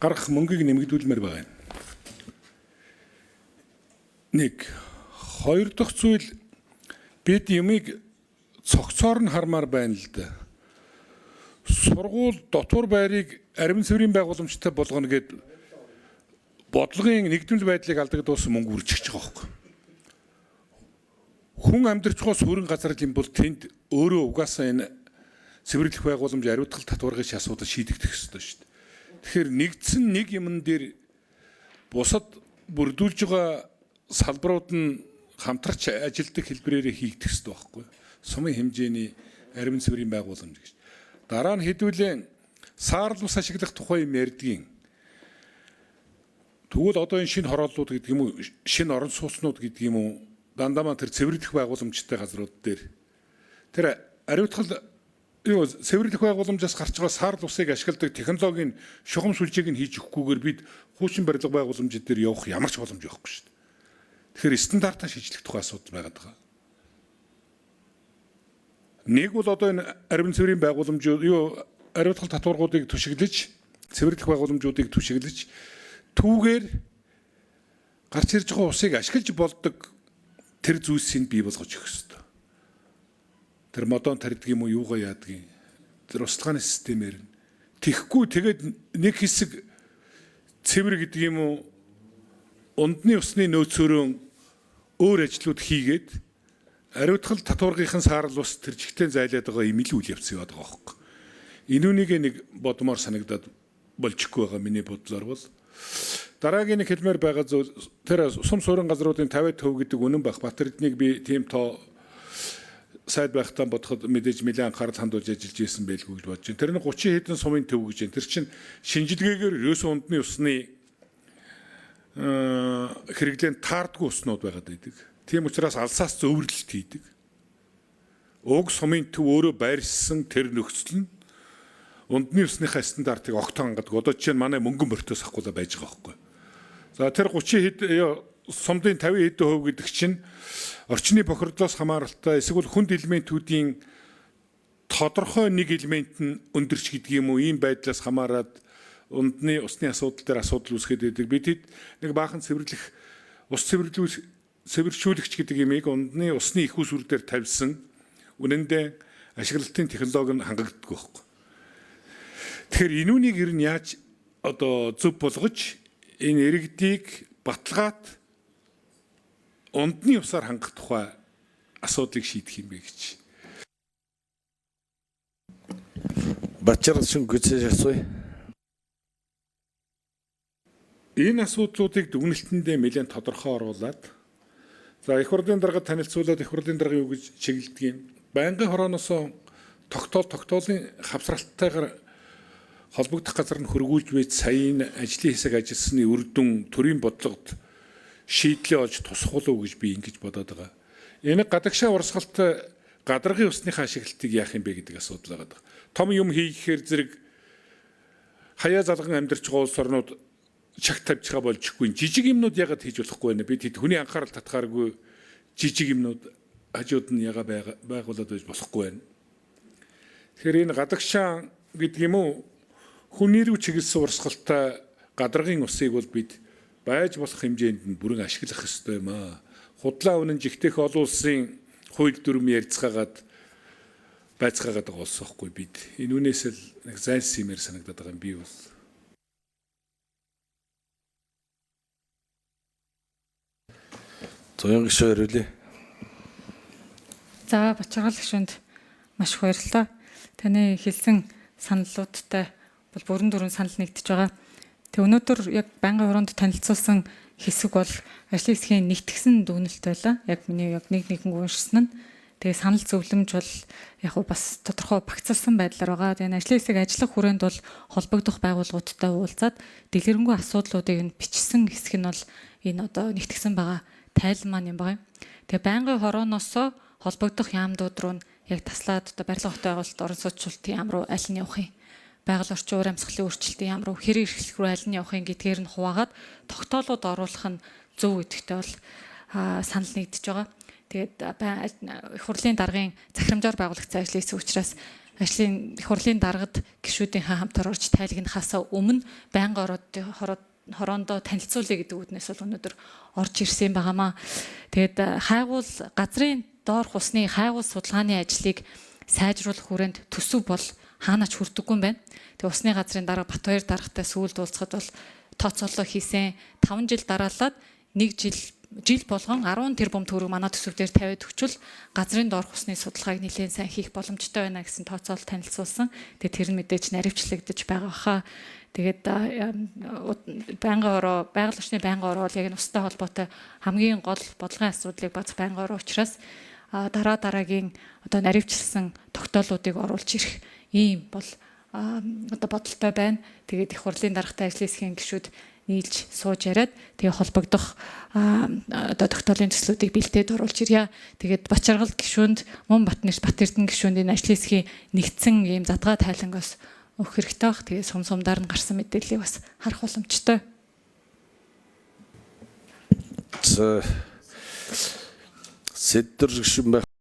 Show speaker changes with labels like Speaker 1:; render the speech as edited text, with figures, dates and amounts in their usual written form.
Speaker 1: гаргах мөнгийг нэмэгдүүлмээр байна. Нэг хоёр дахь зүйл бид юмыг цогцоор нь хармаар байна л да. Сургууль дотор байрыг ариун цэврийн байгууламжтай болгоно гэд бодлогын нэгдмэл байдлыг алдагдуулсан мөнгө үржигч байгаа байхгүй. Хүн амьдарч байгаа сүрэн газар юм бол тэнд өөрөө угаасаа энэ цэвэрлэх байгууламж ариутгал татваргын асуудал шийдэгдэх ёстой шүү дээ. Тэгэхээр нэгдсэн нэг юмн дээр бусад бүрдүүлж байгаа салбарууд нь хамтарч ажилтдаг хэлбэрээр хийгдэх ёстой байхгүй. Сумын хэмжээний ариун цэврийн байгууламж гэж. Дараа нь хэдүүлэн саарл ус ашиглах тухай юм ярьдгийн. Тэгвэл одоо энэ шинэ хорооллууд гэдэг юм уу, шинэ орон сууцнууд гэдэг юм уу, дандаа тэр цэвэрлэх байгууламжтай газрууд дээр тэр ариутгал цэвэрлэх байгууламжаас гарч байгаа саарл усыг ашигладаг технологийн шугам сүлжээг нь хийж өгөхгүйгээр бид хуучин барилга байгууламжид дээр явах ямар ч боломж байхгүй шүү дээ. Тэгэхээр стандартаа шийдлэх тухай асуудал байгаад байгаа. Нэг бол одоо энэ ариун цэврийн байгууламжууд ариутгал татваргуудыг түшиглэж, цэвэрлэх байгууламжуудыг түшиглэж түүгээр гарч ирж байгаа усыг ашиглаж болдог тэр зүйлсийг бий болгож өгөх ёстой. Тэр модон тарьдаг юм уу юугаа яадгийг тэр устганы системээр нь тэхгүй тэгээд нэг хэсэг цэвэр гэдэг юм уу ундны усны нөөцөөрөө өөр ажлууд хийгээд ариутгал татваргын саарл ус тэр жигтэй зайлаад байгаа юм илүү үйл явц яваад байгаа байхгүй. Энүүнийг нэг бодмоор санагдаад болчихгүй байгаа миний бодлоор бол дараагийн нэг хэлмээр байгаа зүйл тэр сум суурин газруудын 50% гэдэг үнэн байх. Батэрднийг би тийм тоо сайд байхдаа бодоход мэдээж нэлээд анхаарал хандуулж ажиллаж ирсэн байлгүй гэж бодож байна. Тэр нь 30 хэдэн сумын төв гэж байна. Тэр чинь шинжилгээгээр ерөөсөө ундны усны хэрэглээнд таардгүй уснууд байгаад байдаг. Тийм учраас алсаас зөвөрлөлт хийдэг. Уг сумын төв өөрөө байршсан тэр нөхцөл нь ундны усныхаа стандартыг огт хангадаг. Одоо жишээ нь манай мөнгөн бортоос авахгүй байж байгаа байхгүй. За тэр 30 хэд сумдын 50 хэдэн хувь гэдэг чинь орчны бохирдлоос хамааралтай эсвэл хүнд элементүүдийн тодорхой нэг элемент нь өндөрч гэдэг юм уу ийм байдлаас хамаарат ундны усны асуудал дээр асуудал үүсгээд байдаг. Бид хэд нэг баахан цэвэрлэх ус цэвэршүүлэгч гэдэг имийг ундны усны их усүр дээр тавьсан үнэндээ ашиглалтын технологи нь хангагддаг байхгүй. Тэгэхээр энүүнийг ер нь яаж одоо зөв болгож энэ иргэдийг баталгаад ундны усаар хангах тухай асуудлыг шийдэх юм бэ гэж.
Speaker 2: Бачаар шин гүцэж асууя.
Speaker 1: Энэ асуудлуудыг дүгнэлтэндээ нэлээд тодорхой оруулад за их хурлын дарга танилцуулаад их хурлын дарга юу гэж чиглэдэг юм. Байнгын хорооноос тогтоолын хавсралттайгаар холбогдох газар нь хөргүүлж байж саяын ажлын хэсэг ажилласны үр дүн төрийн бодлогод шийдлээ олж тусах болов гэж би ингэж бодоод байгаа. Энэ гадагшаа урсгалт гадаргын усныхаа ашиглалтыг яах юм бэ гэдэг асуудал байгаа. Том юм хийхээр зэрэг хаяа залган амьдарч байгаа улс орнууд чагт тавьж байгаа болчихгүй. Жижиг юмнууд ягаад хийж болохгүй вэ? Бид хэд хүний анхаарал татгааргүй жижиг юмнууд хажууд нь яга байгуулад байж болохгүй байна. Тэгэхээр энэ гадагшаа гэдэг юм уу хүний рүү чиглэсэн урсгалтай гадаргын усыг бол бид байж болох хэмжээнд нь бүрэн ашиглах ёстой юм аа. Худлаа үнэн жигтэйх олон улсын хууль дүрм ярьцгаагаад байцгаагаад байгаа улс байхгүй бид. Энэ үнээс л нэг зайлсхиймээр санагдаад байгаа юм би бол.
Speaker 2: Зоён гişүү ярилээ.
Speaker 3: За Бачаргал гишүүнд маш их баярлалаа. Таны хэлсэн саналуудтай бол бүрэн дүрэн санал нэгдэж байгаа. Тэг өнөөдөр яг байнгын хороонд танилцуулсан хэсэг бол ажлын хэсгийн нэгтгсэн дүгнэлт байлаа. Яг миний яг нэгэн уншсан нь. Тэгээ санал зөвлөмж бол яг бас тодорхой багцлсан байдлаар байгаа. Тэгээ ажлын хэсэг ажиллах хүрээнд бол холбогдох байгууллагуудтай уулзаад дэлгэрэнгүй асуудлуудыг нь бичсэн хэсэг нь бол энэ одоо нэгтгсэн байгаа тайлан маань юм байна. Тэгээ байнгын хорооноос холбогдох яамдууд руу яг таслаад одоо барилга хотын байгуулалт орон сууцчлалтын яам руу аль нь явах юм? Байгаль орчин уур амьсгалын өөрчлөлтийн яам руу хэрэг эрхлэх рүү аль нь явах юм гэдгээр нь хуваагаад тогтоолууд оруулах нь зөв гэдэгтэй бол санал нэгдэж байгаа. Тэгээд их хурлын даргын захирамжаар байгуулагдсан ажлын хэсэг учраас ажлын их хурлын даргад гишүүдийн хамтар орж тайлгнахаас өмнө байнгын хороондоо танилцуулъя гэдэг үүднээс бол өнөөдөр орж ирсэн байгаамаа. Тэгээд газрын доорх усны хайгуул судалгааны ажлыг сайжруулах хүрээнд төсөв бол хаанаач хүрдэггүй юм байна. Тэгээд усны газрын дарга Батбаяр даргатай сүүлд уулзахад бол тооцоолоо хийсэн 5 жил дараалаад 1 жил болгон 10 тэрбум төгрөг манай төсөв дээр тавиад өгчвөл газрын доорх усны судалгааг нэлээд сайн хийх боломжтой байна гэсэн тооцоол танилцуулсан. Тэгээд тэр нь мэдээж наривчлагдаж байгаа хаа. Тэгээд байнгын ороо, байгаль орчны байнгын ороо бол яг энэ устай холбоотой хамгийн гол бодлогын асуудлыг бац байнгын ороо учраас дараагийн одоо наривчлсан тогтоолуудыг оруулж ирэх ийм бол одоо бодолтой байна. Тэгээд их хурлын даргатай ажлын хэсгийн гишүүд нийлж сууж яриад тэгээ холбогдох одоо тогтоолын төслүүдийг бэлдээд оруулж ирье. Тэгээд Бачаргал гишүүнд Мөн Батэрдэн гишүүнд энэ ажлын хэсгийн нэгдсэн ийм задгаа тайлангаас өгөх хэрэгтэй бах. Тэгээ сумдаар нь гарсан мэдээллийг бас харах боломжтой.
Speaker 2: Сэдвэр гишүүн